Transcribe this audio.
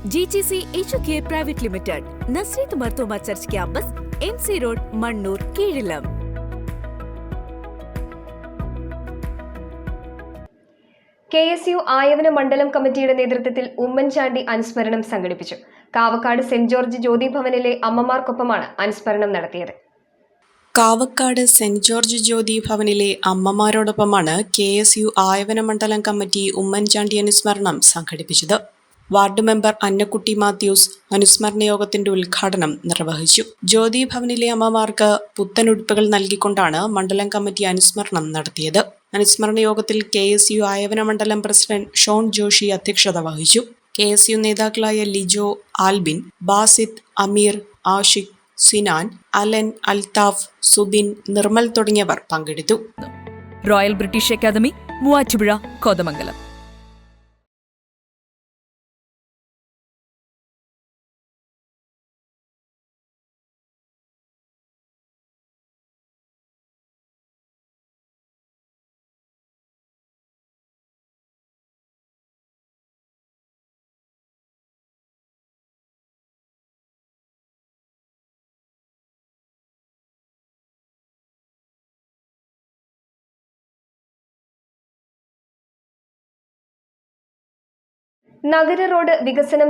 GGC Educare Private Limited, Nasreet Martoma Church Campus, MC Road, Mannur, Keezilam. KSU Ayavana മണ്ഡലം കമ്മിറ്റിയുടെ നേതൃത്വത്തിൽ ഉമ്മൻചാണ്ടി അനുസ്മരണം സംഘടിപ്പിച്ചു. കാവക്കാട് സെന്റ് ജോർജ് ജ്യോതി ഭവനിലെ അമ്മമാർക്കൊപ്പമാണ് അനുസ്മരണം നടത്തിയത്. കാവക്കാട് സെന്റ് ജോർജ് ജ്യോതി ഭവനിലെ അമ്മമാരോടൊപ്പമാണ് KSU ആയവന മണ്ഡലം കമ്മിറ്റി ഉമ്മൻചാണ്ടി അനുസ്മരണം സംഘടിപ്പിച്ചത്. വാർഡ് മെമ്പർ അന്നക്കുട്ടി മാത്യൂസ് അനുസ്മരണ യോഗത്തിന്റെ ഉദ്ഘാടനം നിർവഹിച്ചു. ജ്യോതി ഭവനിലെ അമ്മമാർക്ക് പുത്തനുടുപ്പുകൾ നൽകിക്കൊണ്ടാണ് മണ്ഡലം കമ്മിറ്റി അനുസ്മരണം നടത്തിയത്. അനുസ്മരണ യോഗത്തിൽ KSU ആയവന മണ്ഡലം പ്രസിഡന്റ് ഷോൺ ജോഷി അധ്യക്ഷത വഹിച്ചു. KSU നേതാക്കളായ ലിജോ, ആൽബിൻ, ബാസിത്ത്, അമീർ, ആഷിഖ്, സിനാൻ, അലൻ, അൽതാഫ്, സുബിൻ, നിർമ്മൽ തുടങ്ങിയവർ പങ്കെടുത്തു. Royal British Academy, Muvattupuzha, Kothamangalam. നഗര റോഡ് വികസനം